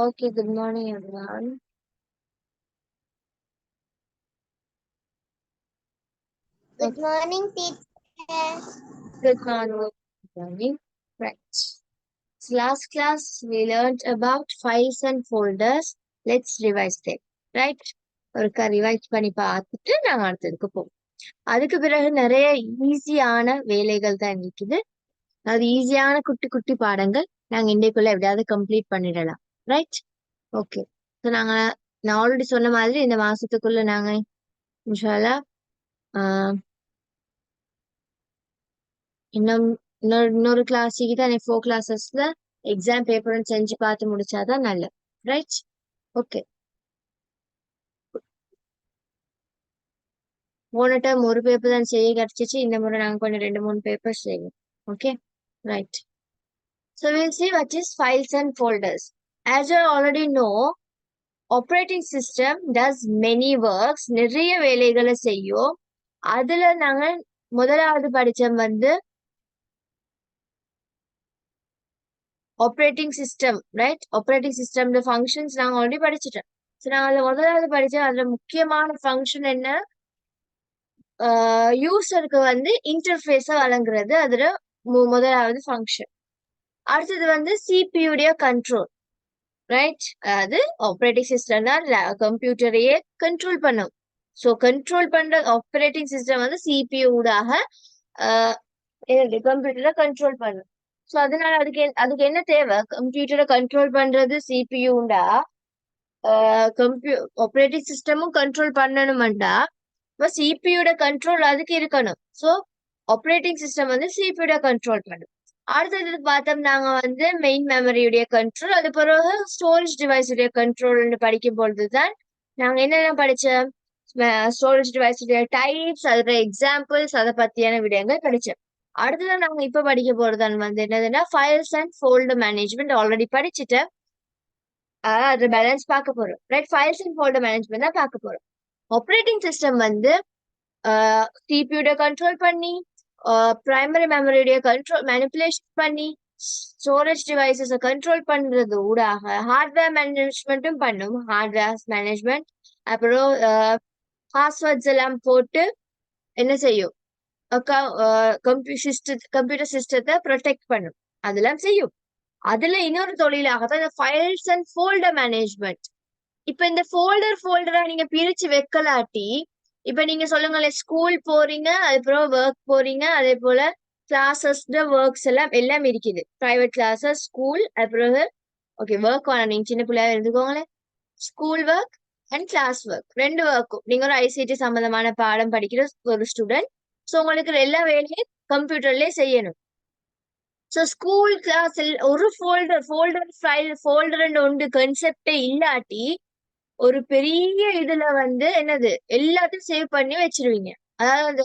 Okay, good morning, everyone. Good morning, teacher. Good morning. Right. So last class, we learned about files and folders. Let's revise them. Right? ஒருக்கா revise பண்ணி பார்த்துட்டு நாங்க அடுத்ததுக்கு போவோம். அதுக்கு பிறகு நிறைய ஈஸியான வேலைகள் தான் இருக்குது. அது ஈஸியான குட்டி குட்டி பாடங்கள் நாங்க இன்றைக்குள்ள எப்படியாவது கம்ப்ளீட் பண்ணிடலாம். ரைட்? ஓகே. ஸோ நான் ஆல்ரெடி சொன்ன மாதிரி இந்த மாசத்துக்குள்ள நாங்க இன்ஷால்லா இன்னும் இன்னொரு கிளாஸுக்கு தான் 4 கிளாஸஸ்ல எக்ஸாம் பேப்பரும் செஞ்சு பார்த்து முடிச்சாதான் நல்லது. ரைட்? ஓகே. போன டைம் ஒரு பேப்பர் தான் செய்ய கிடைச்சிச்சு. இந்த முறை நாங்க கொஞ்சம் 2-3 பேப்பர் செய்வோம். Okay, right. So we'll see what is files and folders. As you already know, operating system does many works. நிறைய வேலைகளை செய்யும். அதுல நாங்க முதலாவது படிச்சோம் வந்து operating system. Right? Operating system functions நாங்க ஆல்ரெடி படிச்சுட்டோம். ஸோ நாங்க அதுல முதலாவது படிச்சோம். அதுல முக்கியமான ஃபங்க்ஷன் என்ன? யூசருக்கு வந்து இன்டர்ஃபேஸ வழங்குறது அதுல முதலாவது ஃபங்க்ஷன். அடுத்தது வந்து சிபியுடைய கண்ட்ரோல். ரைட்? அதாவது ஆப்ரேட்டிங் சிஸ்டம் தான் கம்ப்யூட்டரையே கண்ட்ரோல் பண்ணும். ஸோ கண்ட்ரோல் பண்ற ஆப்ரேட்டிங் சிஸ்டம் வந்து சிபியு ஊடாக கம்ப்யூட்டரை கண்ட்ரோல் பண்ணும். ஸோ அதனால அதுக்கு என்ன தேவை? கம்ப்யூட்டரை கண்ட்ரோல் பண்றது சிபியுண்டா ஆப்ரேட்டிங் சிஸ்டமும் கண்ட்ரோல் பண்ணணும்டா இப்போ சிபியோட கண்ட்ரோல் அதுக்கு இருக்கணும். ஸோ ஆப்ரேட்டிங் சிஸ்டம் வந்து சிபியோட கண்ட்ரோல் பண்ணும். அடுத்தது பார்த்தோம் நாங்க வந்து மெயின் மெமரியுடைய கண்ட்ரோல், அது பிறகு ஸ்டோரேஜ் டிவைஸுடைய கண்ட்ரோல்னு படிக்கும் பொழுதுதான் நாங்க என்னென்ன படிச்சோம்? ஸ்டோரேஜ் டிவைஸுடைய டைப்ஸ், அதோட எக்ஸாம்பிள்ஸ், அதை பத்தியான விடயங்கள் படிச்சோம். அடுத்ததான் நாங்க இப்ப படிக்க போறதான் வந்து என்னதுன்னா files and folder management. Already படிச்சுட்டேன். அது பேலன்ஸ் பார்க்க போறோம். Right? Files and folder management தான் பார்க்க போறோம். ஆப்ரேட்டிங் சிஸ்டம் வந்து சிபியோட கண்ட்ரோல் பண்ணி, பிரைமரி மெமரியுடைய கண்ட்ரோல் மேனிப்புலேஷன் பண்ணி, ஸ்டோரேஜ் டிவைசஸை கண்ட்ரோல் பண்றது ஊடாக ஹார்ட்வேர் மேனேஜ்மெண்ட்டும் பண்ணும். ஹார்ட்வேர் மேனேஜ்மெண்ட், அப்புறம் பாஸ்வேர்ட்ஸ் எல்லாம் போட்டு என்ன செய்யும்? கம்ப்யூட்டர் சிஸ்டத்தை ப்ரொடெக்ட் பண்ணும். அதெல்லாம் செய்யும். அதுல இன்னொரு தொழிலாக தான் ஃபைல்ஸ் அண்ட் ஃபோல்டர் மேனேஜ்மெண்ட். இப்ப இந்த ஃபோல்டரா நீங்க பிரிச்சு வைக்கலாட்டி, இப்ப நீங்க சொல்லுங்களேன், ஸ்கூல் போறீங்க, அதுக்கப்புறம் ஒர்க் போறீங்க, அதே போல கிளாஸஸ் ஒர்க்ஸ் எல்லாம் இருக்குது. பிரைவேட் கிளாஸஸ், ஸ்கூல், அப்புறம் ஓகே ஒர்க் வேணாம், நீங்க சின்ன பிள்ளையா இருந்துக்கோங்களேன். School work and class work, ரெண்டு ஒர்க்கும். நீங்க ஒரு ஐசிடி சம்பந்தமான பாடம் படிக்கிற ஒரு ஸ்டூடெண்ட். ஸோ உங்களுக்கு எல்லா வேலையும் கம்ப்யூட்டர்லயே செய்யணும். ஸோ ஸ்கூல் கிளாஸ் ஒரு ஃபோல்டர் ஒன்று கன்செப்டே இல்லாட்டி ஒரு பெரிய இதுல வந்து என்னது எல்லாத்தையும் சேவ் பண்ணி வச்சிருவீங்க. அதாவது அந்த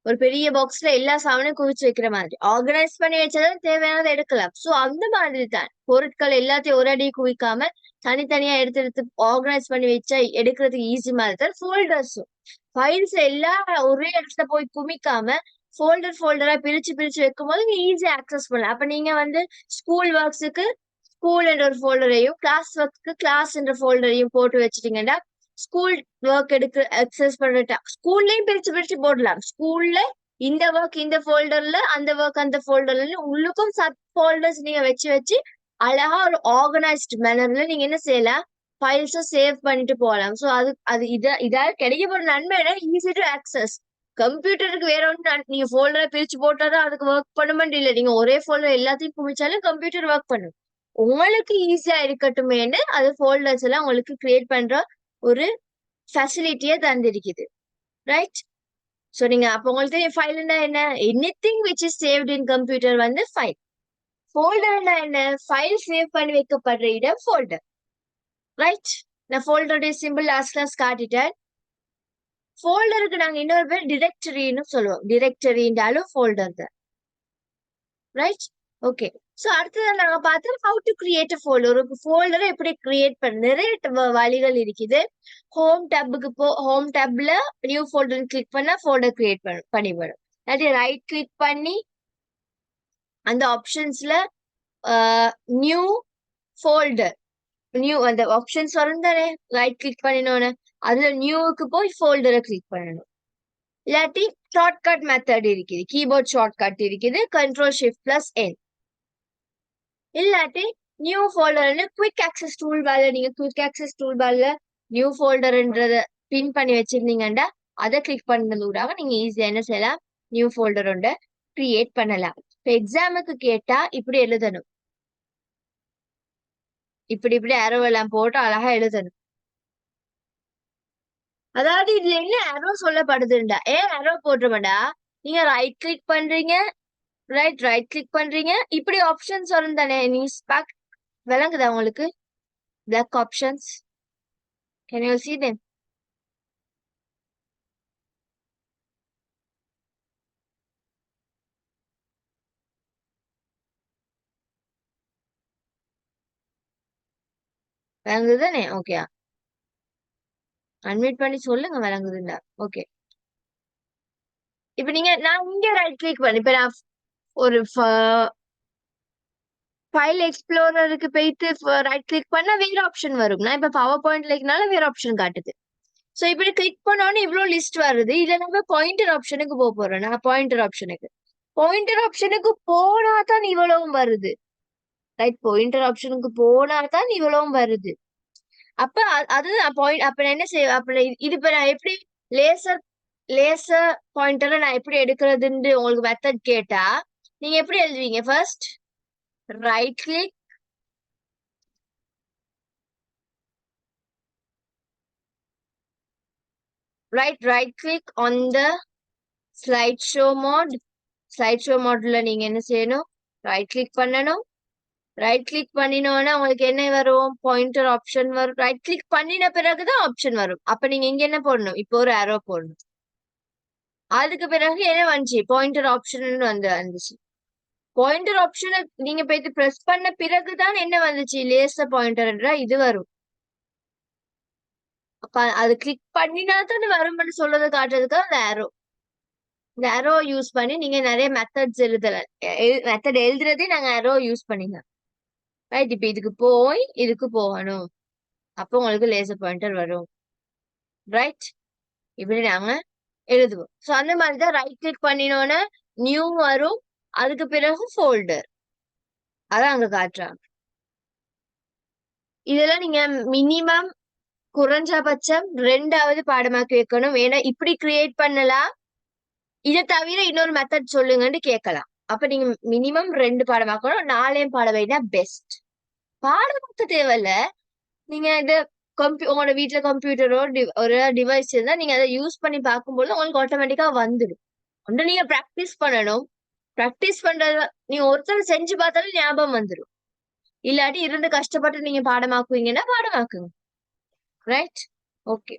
ஒரு பெரிய பாக்ஸ்ல எல்லா சாமானையும் குவிச்சு வைக்கிற மாதிரி ஆர்கனைஸ் பண்ணி வச்சாதான் தேவையானதை எடுக்கலாம். சோ அந்த மாதிரி தான் பொருட்கள் எல்லாத்தையும் ஒரு அடி குவிக்காம தனித்தனியா எடுத்து எடுத்து ஆர்கனைஸ் பண்ணி வச்சா எடுக்கிறதுக்கு ஈஸி மாதிரி தான் ஃபோல்டர்ஸும். ஃபைல்ஸ் எல்லாம் ஒரே இடத்துல போய் குமிக்காம ஃபோல்டரா பிரிச்சு பிரிச்சு வைக்கும் போது நீங்க ஈஸியா ஆக்சஸ் பண்ணலாம். அப்ப நீங்க வந்து ஸ்கூல் ஒர்க்ஸுக்கு ஸ்கூல் என்ற ஒரு ஃபோல்டரையும், கிளாஸ் ஒர்க்கு கிளாஸ் என்ற ஃபோல்டரையும் போட்டு வச்சுட்டீங்கன்னா ஸ்கூல் ஒர்க் எடுக்க அக்சஸ் பண்ணிட்டா ஸ்கூல்லயும் பிரிச்சு பிரிச்சு போடலாம். ஸ்கூல்ல இந்த ஒர்க் இந்த ஃபோல்டர்ல, அந்த ஒர்க் அந்த ஃபோல்டர்ல, உள்ளுக்கும் சப் ஃபோல்டர்ஸ் நீங்க வச்சு வச்சு அழகா ஒரு ஆர்கனைஸ்ட் மேனர்ல நீங்க என்ன செய்யலாம்? ஃபைல்ஸை சேவ் பண்ணிட்டு போகலாம். ஸோ அது இதால கிடைக்க போற நன்மை ஈஸி டு ஆக்சஸ். கம்ப்யூட்டருக்கு வேற ஒன்று நீங்க ஃபோல்டரை பிரிச்சு போட்டாதான் அதுக்கு ஒர்க் பண்ண இல்லை. நீங்க ஒரே ஃபோல்டர் எல்லாத்தையும் குமிச்சாலும் கம்ப்யூட்டர் ஒர்க் பண்ணும். உங்களுக்கு ஈஸியா இருக்கட்டுமேன்னு அது ஃபோல்டர்ஸ் எல்லாம் உங்களுக்கு கிரியேட் பண்ற ஒரு ஃபெசிலிட்டியை தந்திருக்குது. ரைட்? ஸோ நீங்க அப்போ உங்களுக்கு ஃபைல்னா என்ன? Anything which is saved in computer வந்து ஃபைல். ஃபோல்டர்னா என்ன? ஃபைல் சேவ் பண்ணி வைக்கப்படுற இடம் ஃபோல்டர். ரைட்? நான் ஃபோல்டருடைய சிம்பிள் லாஸ்ட் கிளாஸ் காட்டிட்டேன். ஃபோல்டருக்கு நாங்க இன்னொரு பேர் டிரெக்டரின்னு சொல்லுவோம். டிரெக்டரின்றாலும் ஃபோல்டர் தான். ரைட்? ஓகே. சோ அடுத்தது நாங்க பார்த்தோம் how to create a folder. ஒரு ஃபோல்டரை எப்படி கிரியேட் பண்ண நிறைய வழிகள் இருக்குது. ஹோம் டேப்ல நியூ ஃபோல்டர் கிளிக் பண்ணா ஃபோல்டர் கிரியேட் பண்ணி வரும். அதாவது ரைட் கிளிக் பண்ணி அந்த ஆப்ஷன்ஸ்ல நியூ ஃபோல்டர் நியூ அந்த ஆப்ஷன்ஸ் வரும் தானே, ரைட் கிளிக் பண்ணினோன்னு அதுல நியூவுக்கு போய் ஃபோல்டரை கிளிக் பண்ணணும். இல்லாட்டி ஷார்ட்கட் மெத்தட் இருக்குது, கீபோர்ட் ஷார்ட்கட் இருக்குது, கண்ட்ரோல் ஷிஃப்ட் பிளஸ் என். இல்லாட்டி நியூ ஃபோல்டர்னு குவிக் ஆக்சஸ் டூல் பார்ல நீங்க குவிக் ஆக்சஸ் டூல் பார்ல நியூ ஃபோல்டர்ன்றத பின் பண்ணி வச்சிருந்தீங்கன்னா அதை கிளிக் பண்ணதூடாக நீங்க ஈஸியா என்ன செய்யலாம், நியூ ஃபோல்டர் ஒன்றை கிரியேட் பண்ணலாம். இப்போ எக்ஸாமுக்கு கேட்டா இப்படி எழுதணும், இப்படி அரோ எல்லாம் போட்டு அழகா எழுதணும். அதாவது இதுல என்ன அரோ சொல்லப்படுதுண்டா, ஏன் அரோ போட்டுருமாடா, நீங்க ரைட் கிளிக் பண்றீங்க, ரைட் கிளிக் பண்றீங்க, இப்படி ஆப்ஷன்ஸ் வரும் தானே, நீ ஸ்பாக் விளங்குதா உங்களுக்கு? Block options, can you see them? விளங்குது தானே? ஓகே, அன்மியூட் பண்ணி சொல்லுங்க விளங்குதுண்டா. ஓகே, இப்ப நீங்க நான் இங்க ரைட் கிளிக் பண்ணி இப்ப நான் ஒரு ஃபைல் எக்ஸ்ப்ளோரருக்கு போயிட்டு ரைட் கிளிக் பண்ணா வேற ஆப்ஷன் வரும். நான் இப்ப பவர் பாயிண்ட்ல இருக்கனால வேற ஆப்ஷன் காட்டுது. சோ இப்படி கிளிக் பண்ணோன்னு இவ்வளவு லிஸ்ட் வருது. இதுல நம்ம பாயிண்டர் ஆப்ஷனுக்கு போக போறோம். நான் பாயிண்டர் ஆப்ஷனுக்கு போனா தான் இவ்வளவும் வருது. ரைட், பாயிண்டர் ஆப்ஷனுக்கு போனா தான் இவ்வளவும் வருது. அப்ப அது பாயிண்ட், அப்ப நான் என்ன செய்வேன், அப்ப இது இப்ப நான் எப்படி லேசர் லேசர் பாயிண்டரை நான் எப்படி எடுக்கிறதுன்னு உங்களுக்கு மெத்தட் கேட்டா நீங்க எப்படி எழுதுவீங்க? First right click, right click on the slide show mode. Slide show மோட்ல நீங்க என்ன செய்யணும், ரைட் கிளிக் பண்ணணும். ரைட் கிளிக் பண்ணினோன்னா உங்களுக்கு என்ன வரும், பாயிண்டர் ஆப்ஷன் வரும். ரைட் கிளிக் பண்ணின பிறகுதான் ஆப்ஷன் வரும். அப்ப நீங்க இங்க என்ன போடணும், இப்போ ஒரு அரோ போடணும். அதுக்கு பிறகு என்ன வந்துச்சு, பாயிண்டர் ஆப்ஷன் வந்துச்சு. பாயிண்டர் ஆப்ஷனை நீங்க போயிட்டு பிரஸ் பண்ண பிறகுதான் என்ன வந்துச்சு, லேசர் பாயிண்டர்ன்ற இது வரும். அப்ப அது கிளிக் பண்ணினா தான் வரும்னு சொல்றதை காட்டுறதுக்கு அந்த அரோ. இந்த அரோ யூஸ் பண்ணி நீங்க நிறைய மெத்தட்ஸ் எழுதலாம். மெத்தட் எழுதுறதே நாங்க அரோ யூஸ் பண்ணிக்கலாம். ரைட், இப்ப இதுக்கு போய் இதுக்கு போகணும், அப்போ உங்களுக்கு லேசர் பாயிண்டர் வரும். ரைட், இப்படி நாங்க எழுதுவோம். சோ அந்த மாதிரிதான் ரைட் கிளிக் பண்ணினோன்னு நியூ வரும், அதுக்கு பிறகு ஃபோல்டர், அதான் அங்க காட்டுறாங்க. இதெல்லாம் நீங்க மினிமம் குறைஞ்சபட்சம் 2வது பாடமாக்கி வைக்கணும். ஏன்னா இப்படி கிரியேட் பண்ணலாம், இதை தவிர இன்னொரு மெத்தட் சொல்லுங்கன்னு கேட்கலாம். அப்ப நீங்க மினிமம் 2 பாடமாக்கணும். 4 பாடம் வைனா பெஸ்ட். பாடமாக்க தேவையில்ல, நீங்க இது உங்களோட வீட்டுல கம்ப்யூட்டரோ ஒரு டிவைஸ் இருந்தா நீங்க அதை யூஸ் பண்ணி பார்க்கும்போது உங்களுக்கு ஆட்டோமேட்டிக்கா வந்துடும். ஒன்று நீங்க ப்ராக்டிஸ் பண்ணணும். ப்ராக்டிஸ் பண்றது நீங்க ஒருத்தர் செஞ்சு பார்த்தாலும் ஞாபகம் வந்துடும். இல்லாட்டி இருந்து கஷ்டப்பட்டு நீங்க பாடமாக்குவீங்கன்னா பாடமாக்குங்க. Right, okay.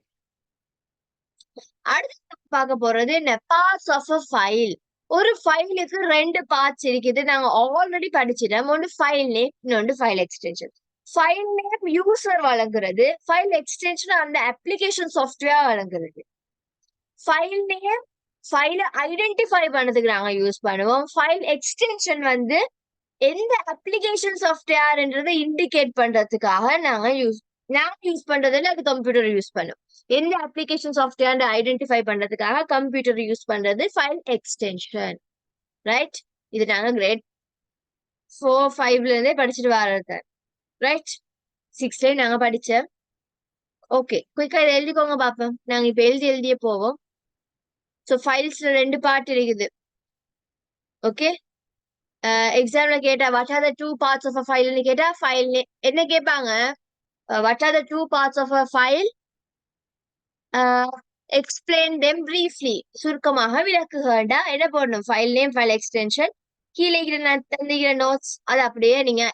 அடுத்து பார்க்க போறது என்ன, பார்ட்ஸ் ஆஃப் அ ஃபைல். ஒரு ஃபைலுக்கு 2 பார்ட்ஸ் இருக்குது, நாங்க ஆல்ரெடி படிச்சிட்டோம். ஒன்று ஃபைல் நேம், இன்னொன்று file extension. File name user வழங்குறது, ஃபைல் எக்ஸ்டென்ஷன் அந்த அப்ளிகேஷன் சாஃப்ட்வேர் வழங்குறது. ஃபைல் நேம் ஃபைலை ஐடென்டிஃபை பண்ணதுக்கு நாங்க யூஸ் பண்ணுவோம். ஃபைல் எக்ஸ்டென்ஷன் வந்து எந்த அப்ளிகேஷன் சாஃப்ட்வேர்ன்றதை இண்டிகேட் பண்றதுக்காக நாங்க யூஸ் பண்றதுல அது கம்ப்யூட்டர் யூஸ் பண்ணும். எந்த அப்ளிகேஷன் சாஃப்ட்வேர் ஐடென்டிஃபை பண்றதுக்காக கம்ப்யூட்டர் யூஸ் பண்றது ஃபைல் எக்ஸ்டென்ஷன். ரைட், இது நாங்க கிரேட் 4-5ல இருந்தே படிச்சுட்டு வர்றது. ரைட், 6ல நாங்க படிச்சோம். ஓகே, குயிக்கா இதை எழுதிக்கோங்க பாப்போம். நாங்க இப்ப எழுதியே போவோம். ஸோ ஃபைல்ஸ்ல 2 பார்ட் இருக்குது. ஓகே, எக்ஸாம்ல கேட்டா what are the 2 parts of a ஃபைல்னு கேட்டா ஃபைல் என்ன கேட்பாங்க, what are the 2 parts of a file, explain them briefly, சுருக்கமாக விளக்குகண்டா என்ன போடணும், ஃபைல் நேம் ஃபைல் எக்ஸ்டென்ஷன், கீழே தந்திக்கிற நோட்ஸ் அது அப்படியே நீங்க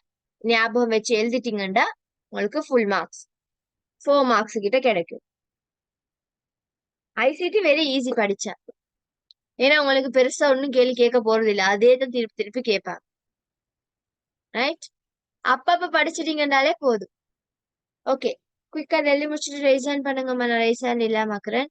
ஞாபகம் வச்சு எழுதிட்டீங்கன்னா உங்களுக்கு ஃபுல் மார்க்ஸ் 4 மார்க்ஸ் கிட்ட கிடைக்கும். ஐசிடி வெரி ஈஸி படிச்சேன், ஏன்னா உங்களுக்கு பெருசா ஒன்னும் கேள்வி கேட்க போறது இல்லை, அதே தான் திருப்பி திருப்பி கேட்பாங்க. ரைட், அப்பப்ப படிச்சிட்டீங்கன்னாலே போதும். ஓகே, குயிக்கா எழுதி முடிச்சுட்டு ரைஸ் ஹேண்ட் பண்ணுங்கம்மா, நான் ரைஸ் ஹேண்ட் இல்லாமக்கிறேன்.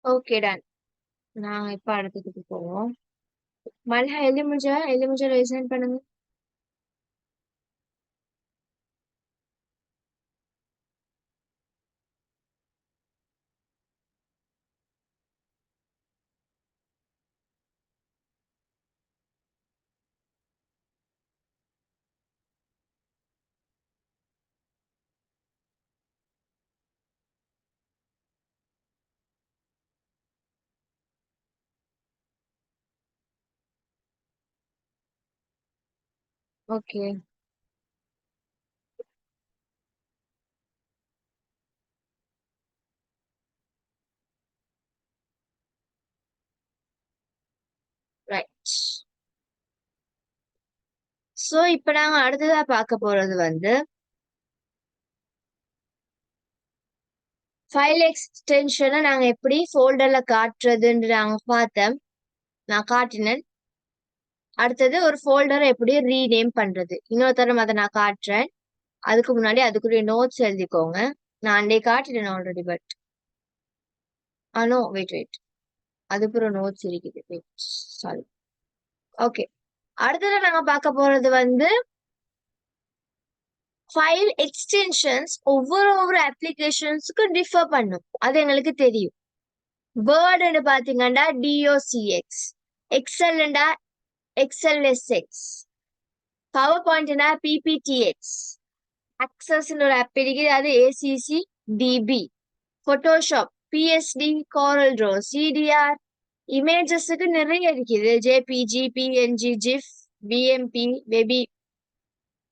Okay done. நாங்க இப்ப அடுத்ததுக்கு போவோம். மல்ஹா எழுதி முடிஞ்சா ரிசைன் பண்ணுங்க. Okay right. சோ இப்ப நாங்க அடுத்ததா பார்க்க போறது வந்து ஃபைல் எக்ஸ்டென்ஷனை நாங்க எப்படி ஃபோல்டர்ல காட்டுறதுன்னு நாங்க பார்த்தோம். நான் காட்டினேன். அடுத்தது ஒரு ஃபோல்டரை எப்படி ரீநேம் பண்றது, இன்னொரு தரம் அதை நான் காட்டுறேன். அதுக்கு முன்னாடி அதுக்குரிய நோட்ஸ் எழுதிக்கோங்க. நான் அன்றைய காட்டினேன் ஆல்ரெடி, பட் நோ வெயிட், அதுக்கு ஒரு நோட்ஸ் இருக்குது. Wait, sorry. ஓகே, அடுத்தது நாங்க பார்க்க போறது வந்து ஃபைல் எக்ஸ்டென்ஷன்ஸ் ஒவ்வொரு அப்ளிகேஷன்ஸுக்கு டிஃபர் பண்ணும். அது எங்களுக்கு தெரியும். வேர்டுன்னு பாத்தீங்கன்னா டிஓசிஎக்ஸ், எக்ஸல்ண்டா எக்ஸ்எல்எஸ்எக்ஸ், பவர் பாயிண்ட்னா பிபிடிஎக்ஸ், அக்சஸ்ன்னு ஒரு ஆப் இருக்குது, அது ஏசிசி டிபி, போட்டோஷாப் பிஎஸ்டி, காரல் ட்ரா, சிடிஆர், இமேஜஸுக்கு நிறைய இருக்குது, ஜேபிஜி, பிஎன்ஜி, ஜிஃப், பிஎம்பி,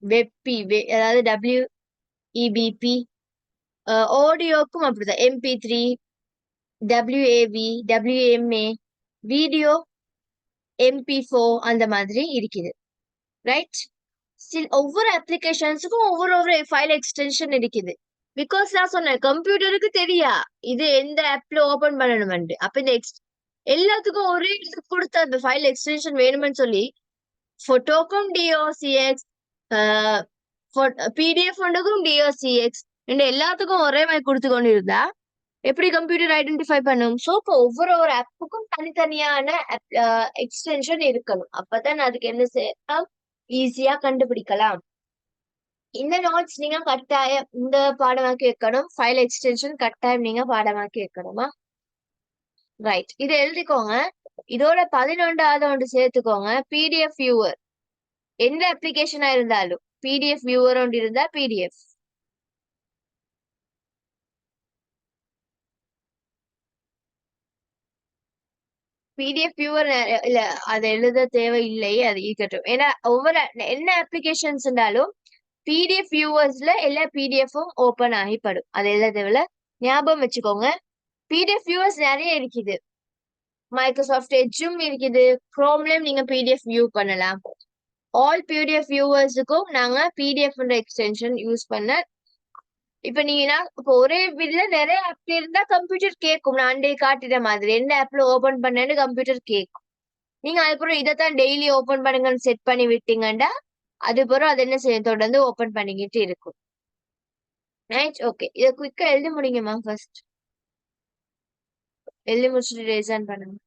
வெப்பி, அதாவது டபிள்யூஇபிபி. ஆடியோக்கும் அப்படிதான், MP3, WAV, WMA, video MP4, அந்த மாதிரி இருக்குது. ரைட். ஸ்டில் ஒவ்வொரு அப்ளிகேஷன்ஸுக்கும் ஒவ்வொரு ஃபைல் எக்ஸ்டென்ஷன் இருக்குது. பிகாஸ் நான் சொன்னேன் கம்ப்யூட்டருக்கு தெரியா இது எந்த ஆப்ல ஓபன் பண்ணணும்னு. அப்ப இந்த எல்லாத்துக்கும் ஒரே இது கொடுத்த அந்த ஃபைல் எக்ஸ்டென்ஷன் வேணும்னு சொல்லி போட்டோக்கும் டிஓசிஎக்ஸ், பிடிஎஃப் ஒன்றுக்கும் டிஓசிஎக்ஸ், எல்லாத்துக்கும் ஒரே மாதிரி கொடுத்து கொண்டு இருந்தா எப்படி கம்ப்யூட்டர் ஐடென்டிஃபை பண்ணும்? சோ இப்போ ஒவ்வொரு ஆப்புக்கும் தனித்தனியான எக்ஸ்டென்ஷன் இருக்கணும். அப்பதான் அதுக்கு என்ன செய்யலாம், ஈஸியா கண்டுபிடிக்கலாம். இந்த நோட்ஸ் நீங்க கட்டாயம் இந்த பாடமாக்கி வைக்கணும். ஃபைல் எக்ஸ்டென்ஷன் கட்டாயம் நீங்க பாடமாக்கி வைக்கணுமா? ரைட், இதை எழுதிக்கோங்க. இதோட 11வது ஒன்று சேர்த்துக்கோங்க, பிடிஎஃப் வியூவர். எந்த அப்ளிகேஷனா இருந்தாலும் பிடிஎஃப் வியூவர் ஒன்று இருந்தா பிடிஎஃப். பிடிஎஃப் வியூவர் இல்ல, அதை எழுத தேவையில்லை, அது இருக்கட்டும். ஏன்னா ஒவ்வொரு என்ன அப்ளிகேஷன்ஸ் இருந்தாலும் பிடிஎஃப் வியூவர்ஸ்ல எல்லா பிடிஎஃப்பும் ஓபன் ஆகிப்படும். அது எழுத தேவையில்ல, ஞாபகம் வச்சுக்கோங்க. பிடிஎஃப் வியூவர்ஸ் நிறைய இருக்குது. மைக்ரோசாஃப்ட் எட்ஜும் இருக்குது, குரோம்லயும் நீங்க பிடிஎஃப் வியூ பண்ணலாம். ஆல் பிடிஎஃப் வியூவர்ஸுக்கும் நாங்க பிடிஎஃப் எக்ஸ்டென்ஷன் யூஸ் பண்ண. இப்ப நீங்க இப்போ ஒரே வீட்ல நிறைய ஆப் இருந்தா கம்ப்யூட்டர் கேட்கும். நான் அண்டே காட்டுற மாதிரி எந்த ஆப்ல ஓபன் பண்ணேன்னு கம்ப்யூட்டர் கேட்கும். நீங்க அதுக்கப்புறம் இதைத்தான் டெய்லி ஓபன் பண்ணுங்கன்னு செட் பண்ணி விட்டீங்கன்னா அதுக்கப்புறம் அது என்ன செய்ய தொடர்ந்து ஓபன் பண்ணிக்கிட்டு இருக்கும். Right, okay. இதை குயிக்கா எழுதி முடிங்கம்மா. ஃபர்ஸ்ட் எழுதி முடிச்சுட்டு ரிசைன் பண்ணுங்க.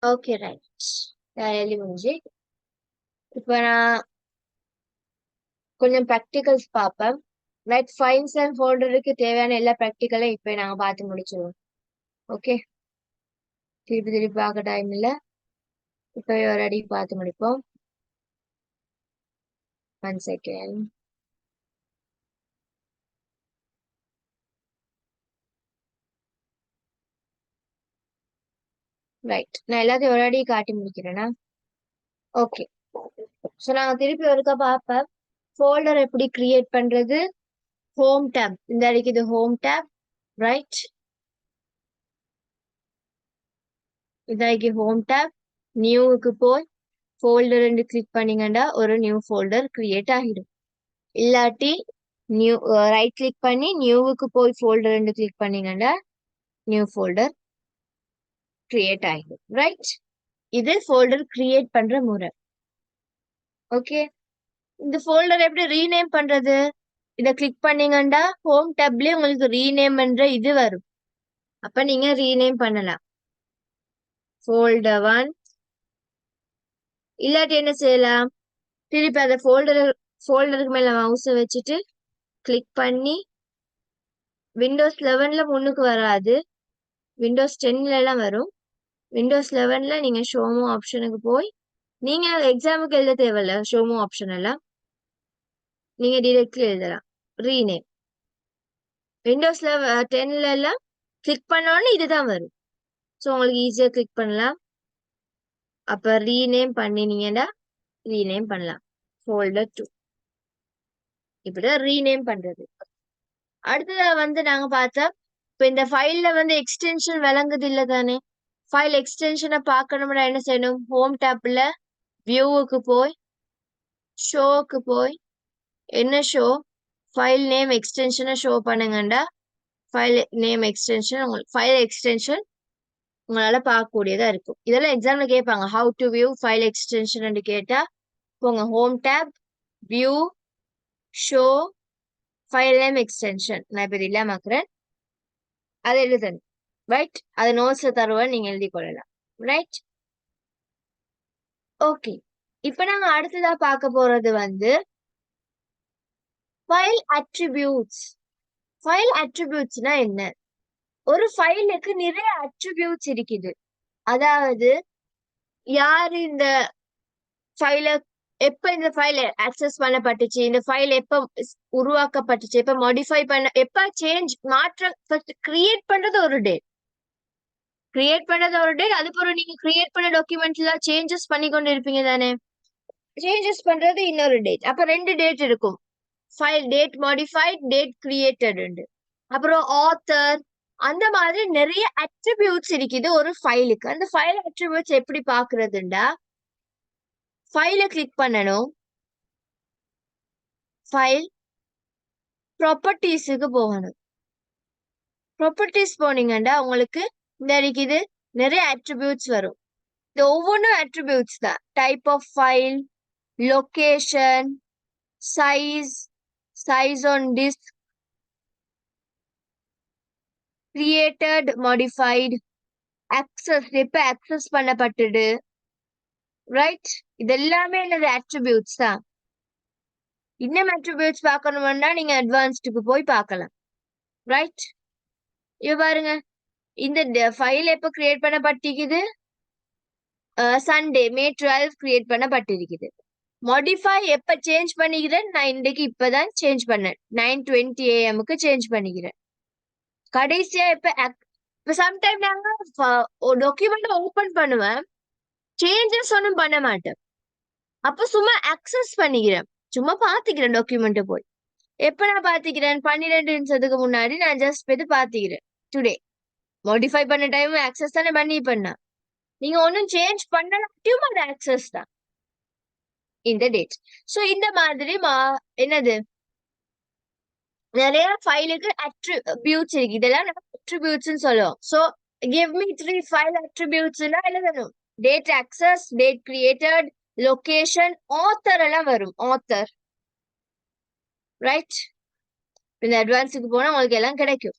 Okay right. எழுதி முடிஞ்சு. இப்ப நான் கொஞ்சம் ப்ராக்டிகல்ஸ் பார்ப்பேன். ரைட், ஃபைல்ஸ் அண்ட் ஃபோல்டருக்கு தேவையான எல்லா ப்ராக்டிக்கலையும் இப்போ நாங்கள் பார்த்து முடிச்சிடுவோம். ஓகே, திருப்பி திருப்பி பார்க்க டைம் இல்லை, இப்போ ஒரு அடி பார்த்து முடிப்போம். 1 செகண்ட். ரைட், நான் எல்லாத்தையும் ஒரு அடி காட்டி முடிக்கிறேன்னா. ஓகே, ஸோ நாங்கள் திருப்பி ஒருக்கா பார்ப்பேன். ஃபோல்டர் எப்படி கிரியேட் பண்றது? ஹோம் டேப், இந்த அடிக்கு இது ஹோம் டேப். ரைட், இதாக்கி ஹோம் டேப். நியூவுக்கு போய் ஃபோல்டர் கிளிக் பண்ணீங்கன்னா ஒரு நியூ ஃபோல்டர் கிரியேட் ஆகிடும். இல்லாட்டி நியூ ரைட் கிளிக் பண்ணி நியூவுக்கு போய் ஃபோல்டர் கிளிக் பண்ணீங்கன்னா நியூ ஃபோல்டர் கிரியேட் ஆகிடும். ரைட், இது ஃபோல்டர் கிரியேட் பண்ற முறை. ஓகே, இந்த ஃபோல்டர் எப்படி ரீநேம் பண்றது? இத கிளிக் பண்ணீங்கன்னா ஹோம் டேப்லயே உங்களுக்கு ரீநேம் பண்ற இது வரும். அப்ப நீங்க ரீநேம் பண்ணலாம். ஃபோல்டர் 1. இல்லாட்டி என்ன செய்யலாம்? திருப்பி அந்த ஃபோல்டருக்கு மேல மவுஸை வச்சுட்டு கிளிக் பண்ணி விண்டோஸ் 11ல முன்னுக்கு வராது, விண்டோஸ் 10ல எல்லாம் வரும். விண்டோஸ் 11ல நீங்க ஷோமோ ஆப்ஷனுக்கு போய் நீங்க எக்ஸாமுக்கு எழுத தேவையில்ல. ஷோமோ ஆப்ஷன் எல்லாம் நீங்க டிரெக்ட்லி எழுதலாம். ரீநேம் விண்டோஸ்ல 10ல எல்லாம் கிளிக் பண்ணோன்னு இதுதான் வரும். ஸோ உங்களுக்கு ஈஸியா கிளிக் பண்ணலாம். அப்ப ரீநேம் பண்ணினீங்கன்னா ரீநேம் பண்ணலாம். ஃபோல்டர் 2 இப்படிதான் ரீநேம் பண்றது. அடுத்ததா வந்து நாங்க பார்த்தா இப்ப இந்த ஃபைல்ல வந்து எக்ஸ்டென்ஷன் விளங்குது இல்ல தானே? ஃபைல் எக்ஸ்டென்ஷனை பார்க்கணும்னா என்ன செய்யணும்? ஹோம் டேப்ல வியூவுக்கு போய் ஷோக்கு போய் என்ன ஷோ ஃபைல் நேம் எக்ஸ்டென்ஷனை ஷோ பண்ணுங்கண்டா ஃபைல் நேம் எக்ஸ்டென்ஷன் உங்களுக்கு ஃபைல் எக்ஸ்டென்ஷன் உங்களால பார்க்கக்கூடியதா இருக்கும். இதெல்லாம் எக்ஸாம்ல கேட்பாங்க. How to view file extension கேட்டா போங்க home tab, view, show, file name extension. நான் இப்ப இது இல்லாமக்கிறேன், அதை எழுதணும். ரைட், அதை நோட்ஸ்ல தருவேன், நீங்க எழுதி கொள்ளலாம். Right, okay. இப்ப நாங்க அடுத்ததா பார்க்க போறது வந்து ஃபைல் அட்ரிபியூட்ஸ். ஃபைல் அட்ரிபியூட்ஸ்னா என்ன? ஒரு ஃபைலுக்கு நிறைய அட்ரிபியூட்ஸ் இருக்குது. அதாவது யாரு இந்த ஃபைல எப்ப இந்த ஃபைல் ஆக்சஸ் பண்ணப்பட்டுச்சு, இந்த ஃபைல் எப்ப உருவாக்கப்பட்டுச்சு, எப்ப மாடிஃபை பண்ண, எப்ப சேஞ்ச் மாற்றம் கிரியேட் பண்றது ஒரு டேட். அதுக்கப்புறம் நீங்க கிரியேட் பண்ண டாக்குமெண்ட்ல சேஞ்சஸ் பண்ணி கொண்டு இருப்பீங்க தானே? சேஞ்சஸ் பண்றது இன்னொரு டேட். அப்ப 2 டேட் இருக்கும். File date modified, date created. அப்புறம் ஆத்தர், அந்த மாதிரி நிறைய அட்ரிபியூட்ஸ் இருக்குது ஒரு ஃபைலுக்கு. அந்த ஃபைல் அட்ரிபியூட்ஸ் எப்படி பாக்குறதுண்டா, ஃபைல கிளிக் பண்ணணும். ஃபைல் ப்ராப்பர்ட்டிஸுக்கு போகணும். ப்ராப்பர்ட்டிஸ் போனீங்கன்னா உங்களுக்கு இந்த இருக்குது நிறைய அட்ரிபியூட்ஸ் வரும். இந்த ஒவ்வொன்றும் அட்ரிபியூட்ஸ் தான். Type of file, location, size on disk, created, modified, access எப்ப ஆக்சஸ் பண்ணப்பட்டது. ரைட், இதெல்லாமே என்னது அட்ரிபியூட்ஸ் தான். இன்னும் அட்ரிபியூட்ஸ் பார்க்கணும்னா நீங்க அட்வான்ஸ்டுக்கு போய் பார்க்கலாம். ரைட், இவ பாருங்க, இந்த ஃபைல் எப்ப கிரியேட் பண்ணப்பட்டிருக்குது? சண்டே மே 12 கிரியேட் பண்ணப்பட்டிருக்குது. மாடிஃபை எப்ப சேஞ்ச் பண்ணிக்கிறேன்? நான் இன்றைக்கு இப்பதான் சேஞ்ச் பண்ணேன், 9:20 AM சேஞ்ச் பண்ணிக்கிறேன். கடைசியா இப்ப சம்டைம் நாங்க டாக்குமெண்ட் ஓபன் பண்ணுவேன், சேஞ்சஸ் ஒன்றும் பண்ண மாட்டேன். அப்ப சும்மா அக்சஸ் பண்ணிக்கிறேன், சும்மா பாத்துக்கிறேன் டாக்குமெண்ட் போய். எப்ப நான் பாத்துக்கிறேன்? 12 நிமிஷத்துக்கு முன்னாடி நான் ஜஸ்ட் போய் பாத்துக்கிறேன். டுடே மாடிஃபை பண்ண டைம் அக்சஸ் தானே பண்ணி பண்ணா. நீங்க ஒன்னும் சேஞ்ச் பண்ணலாட்டியும் அது அக்சஸ் தான் இந்த டேட். சோ இந்த மாதிரி என்னது நிறைய ஃபைலுக்கு அட்ரிபியூட்ஸ் இருக்கு. இதெல்லாம் நம்ம அட்ரிபியூட்ஸ் சொல்லுவோம். சோ give me 3 ஃபைல் அட்ரிபியூட்ஸ்னா எழுதணும். Date access, date created, location, author எல்லாம் வரும். ஆத்தர். ரைட், இந்த அட்வான்ஸுக்கு போனா உங்களுக்கு எல்லாம் கிடைக்கும்.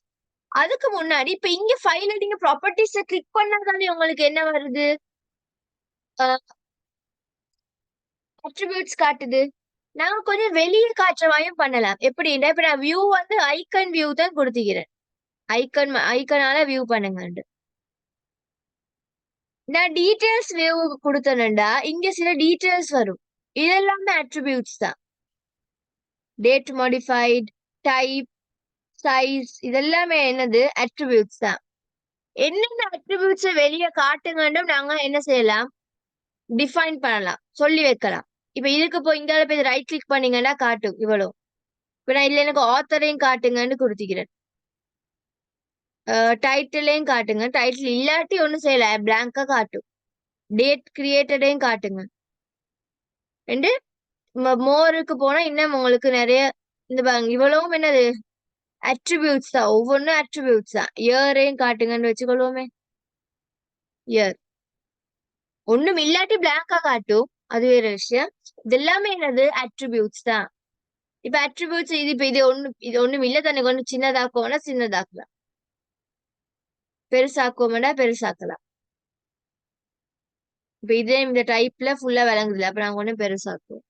அதுக்கு முன்னாடி இப்ப இங்க ஃபைல நீங்க ப்ராப்பர்ட்டிஸ கிளிக் பண்ணாதானே உங்களுக்கு என்ன வருது? அட்ரிபியூட்ஸ் காட்டுது. நாங்க கொஞ்சம் வெளியே காட்டுற மாதிரியும் பண்ணலாம். எப்படின்னா இப்ப நான் வியூ வந்து ஐக்கன் வியூ தான் கொடுத்துக்கிறேன். ஐக்கனால வியூ பண்ணுங்க. நான் டீடைல்ஸ் வியூ கொடுத்தேன்டா இங்க சில டீடைல்ஸ் வரும். இதெல்லாமே அட்ரிபியூட்ஸ் தான். டேட் மாடிஃபைட், டைப், சைஸ் இதெல்லாமே என்னது அட்ரிபியூட்ஸ் தான். என்னென்ன அட்ரிபியூட்ஸ் வெளியே காட்டுங்கன்னு நாங்க என்ன செய்யலாம், டிஃபைன் பண்ணலாம், சொல்லி வைக்கலாம். இப்ப இதுக்கு போய் இங்க போய் ரைட் கிளிக் பண்ணீங்கன்னா காட்டும் இவ்வளவு. இப்ப நான் இல்ல எனக்கு ஆத்தரையும் காட்டுங்கன்னு கொடுத்துக்கிறேன். டைட்டிலையும் காட்டுங்க. டைட்டில் இல்லாட்டி ஒண்ணும் செய்யல, பிளாங்கா காட்டும். டேட் கிரியேட்டடையும் காட்டுங்க. ரெண்டு மோருக்கு போனா இன்னும் உங்களுக்கு நிறைய இந்த பாருங்க இவ்வளவும் என்னது அட்ரிபியூட்ஸ் தான். ஒவ்வொன்றும் அட்ரிபியூட்ஸ் தான். இயரையும் காட்டுங்கன்னு வச்சுக்கொள்வோமே. இயர் ஒண்ணும் இல்லாட்டி பிளாங்கா காட்டும், அது வேற விஷயம். இது எல்லாமே என்னது அட்ரிபியூட்ஸ் தான். இப்ப அட்ரிபியூட்ஸ் இது ஒண்ணும் இல்ல தானே, கொஞ்சம் சின்னதாக்குவோம்னா சின்னதாக்கலாம், பெருசாக்குவோம்னா பெருசாக்கலாம். இப்ப இதே இந்த டைப்ல ஃபுல்லா விளங்குதுல, அப்ப நாங்க ஒண்ணும் பெருசாக்குவோம்.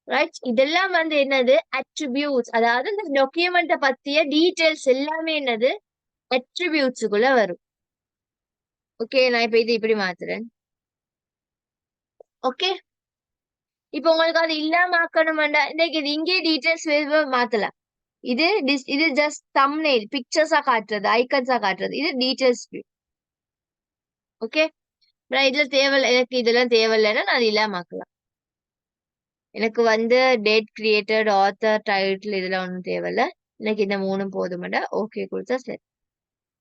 ரைட், இதெல்லாம் வந்து என்னது அட்ரிபியூட்ஸ். அதாவது இந்த டாக்குமெண்ட்டை பத்திய டீடைல்ஸ் எல்லாமே என்னது அட்ரிபியூட்ஸுக்குள்ள வரும். ஓகே, நான் இப்ப இது இப்படி மாத்துறேன். ஓகே, இப்ப உங்களுக்கு அது இல்லாம ஆக்கணும்டா இன்னைக்கு இது இங்கே டீடைல்ஸ் மாத்தலாம். இது ஜஸ்ட் தம்ப்நெயில் பிக்சர்ஸா காட்டுறது, ஐக்கன்ஸா காட்டுறது. இது டீடைல்ஸ் வியூ. ஓகே, நான் இதுல தேவையில்ல, எனக்கு இதெல்லாம் தேவையில்லைன்னா நான் அது இல்லாம ஆக்கலாம். எனக்கு வந்து டேட் கிரியேட்டட், ஆத்தர், டைட்டில் இதெல்லாம் ஒன்றும் தேவையில்ல. எனக்கு இந்த மூணும் போதுமாடா. ஓகே கொடுத்தா சரி.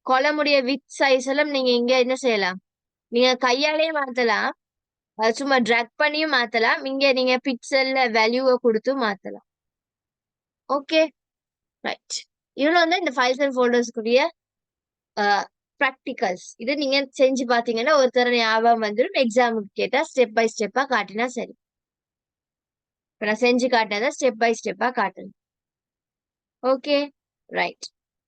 கொலமுடைய வித் சைஸ் எல்லாம் நீங்க இங்க என்ன செய்யலாம், நீங்க கையாலேயே மாத்தலாம், சும்மா ட்ராக் பண்ணியும் மாத்தலாம். இங்க நீங்க பிக்சல்ல வேல்யூவை கொடுத்து மாத்தலாம். ஓகே ரைட், இவ்வளவு வந்து இந்த ஃபைல்ஸ் அண்ட் ஃபோல்டர்ஸ்க்குரிய ப்ராக்டிகல்ஸ். இது நீங்க செஞ்சு பாத்தீங்கன்னா ஒருத்தர ஞாபகம் வந்துடும். எக்ஸாமுக்கு கேட்டா ஸ்டெப் பை ஸ்டெப்பா காட்டினா சரி. இப்ப நான் செஞ்சு காட்டினதை ஸ்டெப் பை ஸ்டெப்பா காட்டணும். ஓகே ரைட்,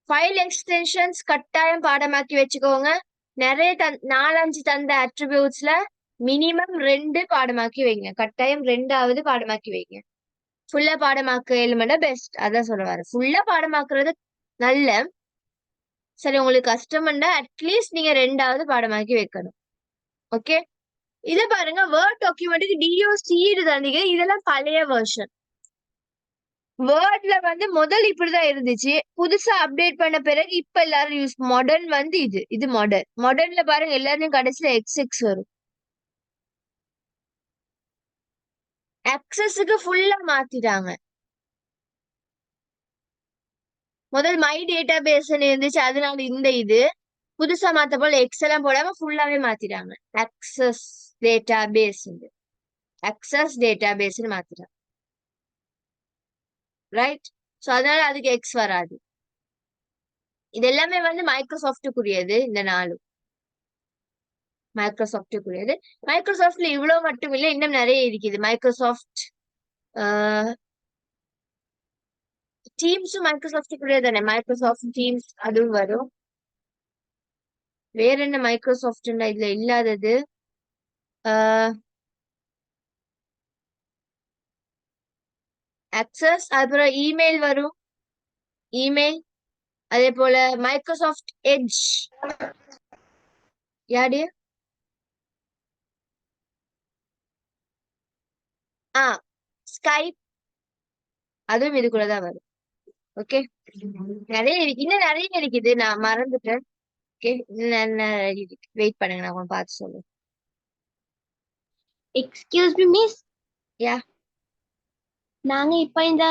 ஃபைல் எக்ஸ்டென்ஷன்ஸ் கட்டாயம் பாடமாக்கி வச்சுக்கோங்க. நிறைய 4-5 தந்த அட்ரிபியூட்ஸ்ல மினிமம் 2 பாடமாக்கி வைங்க. கட்டாயம் 2ஆவது பாடமாக்கி வைங்க. ஃபுல்லா பாடமாக்க எலிமெண்டா பெஸ்ட், அதான் சொல்ல வர. ஃபுல்லா பாடமாக்குறது நல்ல, சரி உங்களுக்கு கஷ்டம்னா அட்லீஸ்ட் நீங்க 2ஆவது பாடமாக்கி வைக்கணும். ஓகே, இத பாருங்க, வேர்ட் டாக்குமெண்ட்டுக்கு DOCடு தந்தீங்க. இதெல்லாம் பழைய வெர்ஷன். வேர்ட்ல வந்து முதல் இப்படிதான் இருந்துச்சு, புதுசா அப்டேட் பண்ண பிறகு இப்ப எல்லாரும் யூஸ் மாடர்ன் வந்து இது மாடர்ன்ல பாருங்க எல்லாரும் கடைசியில XX வரும். அக்சஸுக்கு ஃபுல்லா மாத்திட்டாங்க. முதல் மை டேட்டா பேஸ் இருந்துச்சு, அதனால இந்த இது புதுசா மாத்த போல எக்ஸ் எல்லாம் போடாம ஃபுல்லாவே மாத்திட்டாங்க. Access data base, access data பேஸ்னு மாத்திட்டாங்க. ரைட், சோ அதனால அதுக்கு எக்ஸ் வராது. இது எல்லாமே வந்து மைக்ரோசாஃப்டுக்குரியது. இந்த 4 மைக்ரோசாஃப்டுக்குரியது. மைக்ரோசாஃப்ட்ல இவ்வளவு மட்டும் இல்ல, இன்னும் நிறைய இருக்குது. மைக்ரோசாஃப்ட் டீம்ஸும் மைக்ரோசாஃப்டுக்குரியது தானே. மைக்ரோசாஃப்ட் டீம்ஸ் அதுவும் வரும். வேற என்ன மைக்ரோசாஃப்ட் இதுல இல்லாதது? அக்சஸ், அப்புறம் இமெயில் வரும், இமெயில். அதே போல மைக்ரோசாஃப்ட் எட்ஜ். யாரு? ஸ்கைப், அதுவும் இதுக்குள்ளதான் வரும். ஓகே, நிறைய இருக்கு, இன்னும் நிறைய இருக்குது, நான் மறந்துட்டேன். ஓகே, வெயிட் பண்ணுங்க, நான் கொஞ்சம் பார்த்து சொல்லுங்க. எக்ஸ்கியூஸ் மீ மிஸ், யா, நாங்க இப்ப இந்த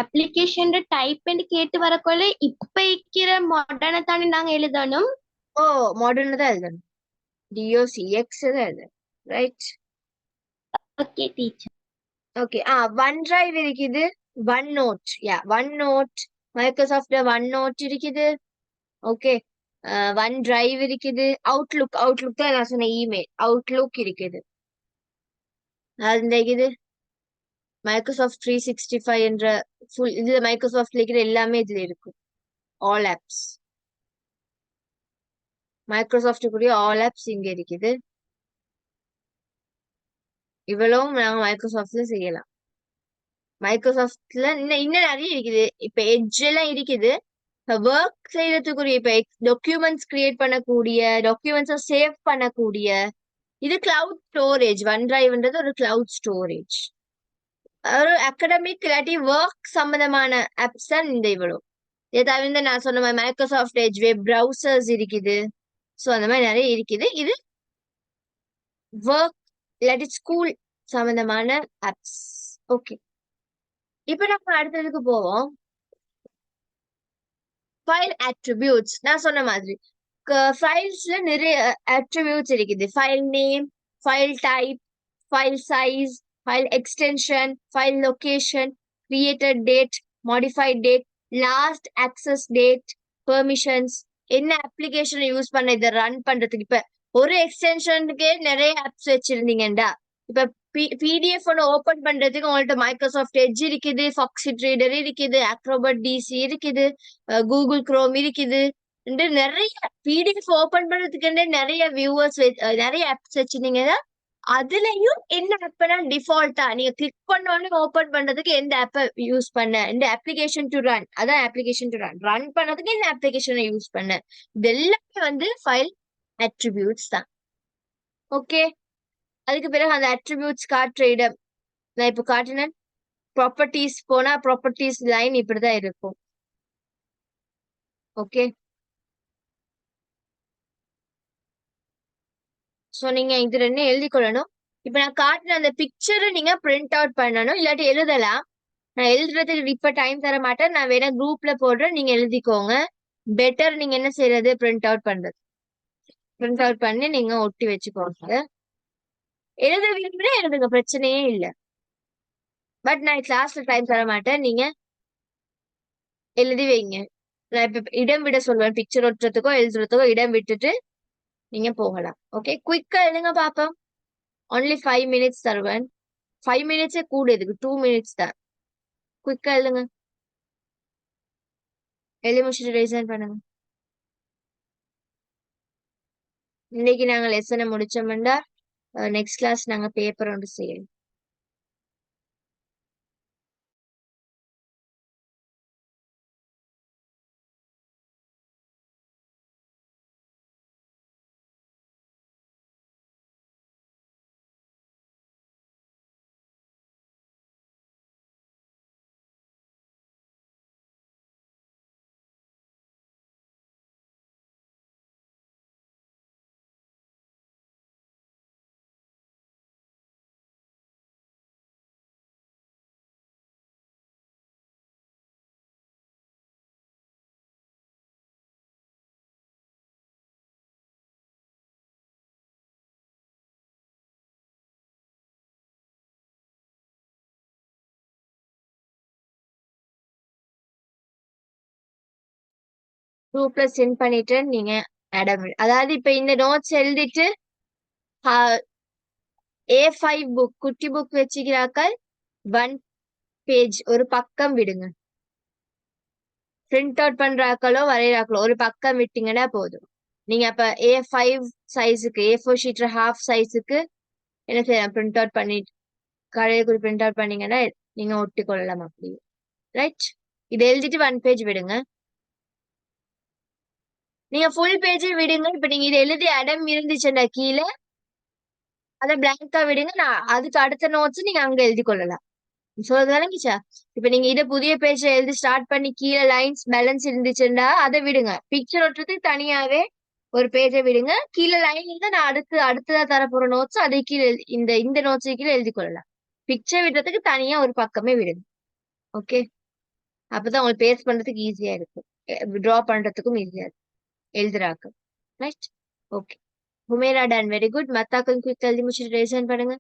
அப்ளிகேஷன் டைப் பண்ணி கேட்டு வரக்குள்ள இப்ப இருக்கிற மாடர்னை தானே நாங்க எழுதணும். ஓ மாடர்ன் தான் எழுதணும், DOCX தான் எழுதணும். Right, okay teacher. Okay. One drive இருக்குது, one note. Yeah, one note, Microsoft one note இருக்குது. ஓகே, ஒன் டிரைவ் இருக்குது. அவுட்லுக் தான் நான் சொன்ன இமெயில், அவுட்லுக் இருக்குது. அந்த இது மைக்ரோசாஃப்ட் 365 என்ற ஃபுல் இதுல மைக்ரோசாஃப்ட்ல இருக்கிற எல்லாமே இதுல இருக்கும். ஆல் ஆப்ஸ், மைக்ரோசாஃப்டுக்குரிய ஆல் ஆப்ஸ் இங்க இருக்குது. இவ்வளவும் நாங்க மைக்ரோசாஃப்ட்ல செய்யலாம். மைக்ரோசாஃப்ட்ல இன்னும் நிறைய இருக்குது. இப்ப எட்ஜ் எல்லாம் இருக்குது. ஒர்க் செய்யறதுக்குரிய இப்ப டாக்குமெண்ட்ஸ் கிரியேட் பண்ணக்கூடிய, டாக்குமெண்ட்ஸை சேவ் பண்ணக்கூடிய, இது கிளவுட் ஸ்டோரேஜ். ஒன் டிரைவ்ன்றது ஒரு கிளவுட் ஸ்டோரேஜ். ஒரு அகடமிக் இல்லாட்டி ஒர்க் சம்பந்தமான ஆப்ஸ் தான் இந்த இவ்வளவு. இதை தவிர்த்து நான் சொன்ன மாதிரி மைக்ரோசாஃப்ட் எட்ஜ், வெப் ப்ரௌசர்ஸ் இருக்குது. ஸோ அந்த மாதிரி நிறைய இருக்குது. இது ஒர்க் இல்லாட்டி ஸ்கூல் சம்பந்தமான ஆப்ஸ். ஓகே, இப்ப நம்ம அடுத்ததுக்கு போவோம். File attributes. நான் சொன்ன மாதிரி ஃபைல்ஸ்ல நிறைய அட்ரிபியூட்ஸ் இருக்குது. File name, file type, file size, file extension, file location, created date, modified date, last access date, permissions, என்ன அப்ளிகேஷன் யூஸ் பண்ண இதை ரன் பண்றதுக்கு. இப்ப ஒரு எக்ஸ்டென்ஷனுக்கே நிறைய ஆப்ஸ் வச்சிருந்தீங்கடா. இப்ப பிடிஎஃப் ஒன்று ஓபன் பண்றதுக்கு உங்கள்ட்ட மைக்ரோசாஃப்ட் எட்ஜ் இருக்குது, ஃபாக்ஸிட் ரீடர் இருக்குது, அக்ரோபட் டிசி இருக்குது, கூகுள் குரோம் இருக்குது. நிறைய பிடிஎஃப் ஓபன் பண்றதுக்கு நிறைய வியூவர்ஸ், நிறைய ஆப்ஸ் வச்சிருந்தீங்கன்னா அதுலயும் என்ன ஆப்னா டிஃபால்ட்டா நீங்க கிளிக் பண்ணோன்னு ஓபன் பண்றதுக்கு எந்த ஆப்பை யூஸ் பண்ண, இந்த அப்ளிகேஷன் டு ரன், அதான் அப்ளிகேஷன் டு ரன். ரன் பண்ணதுக்கு இந்த அப்ளிகேஷனை யூஸ் பண்ண, இது எல்லாமே வந்து ஃபைல் அட்ரிபியூட்ஸ் தான். ஓகே, அதுக்கு பிறகு அந்த அட்ரிபியூட்ஸ் காட்டுற இடம் நான் இப்ப காட்டினேன். ப்ராப்பர்ட்டிஸ் போனா ப்ராப்பர்ட்டிஸ் லைன் இப்படிதான் இருக்கும். ஓகே, சோ நீங்க இது ரெண்டும் எழுதி கொள்ளணும். இப்ப நான் காட்டின அந்த பிக்சரை நீங்க பிரிண்ட் அவுட் பண்ணணும், இல்லாட்டி எழுதலாம். நான் எழுதுறதுக்கு இப்ப டைம் தர மாட்டேன். நான் வேணா குரூப்ல போடுறேன், நீங்க எழுதிக்கோங்க. பெட்டர் நீங்க என்ன செய்யறது, பிரிண்ட் அவுட் பண்றது. பிரிண்ட் அவுட் பண்ணி நீங்க ஒட்டி வச்சுக்கோங்க. எழுத விரும்புனா எழுதுங்க, பிரச்சனையே இல்லை. பட் நான் கிளாஸ்ல டைம் தர மாட்டேன், நீங்க எழுதி வைங்க. நான் இப்ப இடம் விட சொல்லுவேன். பிக்சர் ஒட்டுறதுக்கோ எழுதுறதுக்கோ இடம் விட்டுட்டு நீங்க போகலாம். ஓகே, குயிக்கா எழுதுங்க பாப்போம். ஒன்லி 5 மினிட்ஸ் தருவேன். 5 மினிட்ஸே கூட, இதுக்கு 2 மினிட்ஸ் தான். குயிக்கா எழுதுங்க. எழுதி முடிச்சுட்டு ரிசைன் பண்ணுங்க. இன்னைக்கு நாங்க லெசனை முடிச்சோம்னா நெக்ஸ்ட் கிளாஸ் நாங்க பேப்பர் ஒன்று செய்யணும். குரூப்ல சென்ட் பண்ணிட்டு நீங்க அதாவது இப்ப இந்த நோட்ஸ் எழுதிட்டு A5 புக், குட்டி புக் வச்சுக்கிறாக்கள் 1 பேஜ், ஒரு பக்கம் விடுங்க. பிரிண்ட் அவுட் பண்றாக்களோ வரைகிறாக்களோ ஒரு பக்கம் விட்டீங்கன்னா போதும். நீங்க அப்ப A5 சைஸுக்கு, A4 ஷீட் ஹாஃப் சைஸுக்கு என்ன செய்யலாம், பிரிண்ட் அவுட் பண்ணி கடையில் பிரிண்ட் அவுட் பண்ணீங்கன்னா நீங்க ஒட்டி கொள்ளலாம். அப்படி ரைட். இது எழுதிட்டு 1 பேஜ் விடுங்க. நீங்க ஃபுல் பேஜே விடுங்க. இப்ப நீங்க இது எழுதி இடம் இருந்துச்சுன்னா கீழே அதை பிளாங்கா விடுங்க. நான் அதுக்கு அடுத்த நோட்ஸ் நீங்க அங்க எழுதி கொள்ளலாம். சொல்றது விளங்கிச்சா? இப்ப நீங்க இதை புதிய பேஜ்ல எழுதி ஸ்டார்ட் பண்ணி கீழே லைன்ஸ் பேலன்ஸ் இருந்துச்சுன்னா அதை விடுங்க. பிக்சர் ஒட்டுறதுக்கு தனியாவே ஒரு பேஜை விடுங்க. கீழே லைன் இருந்தா நான் அடுத்ததா தரப்போற நோட்ஸ் அதை கீழே இந்த நோட்ஸ் கீழே எழுதி கொள்ளலாம். பிக்சர் விடுறதுக்கு தனியா ஒரு பக்கமே விடுங்க. ஓகே, அப்பதான் உங்களுக்கு பேஸ்ட் பண்றதுக்கு ஈஸியா இருக்கும், டிரா பண்றதுக்கும் ஈஸியா இருக்கும், எழுதுறாக்கு. Right. Okay, Humera done, very good. மத்தாக்கள் குயிக் எழுதி முடிச்சுட்டு ரேசன் பண்ணுங்க.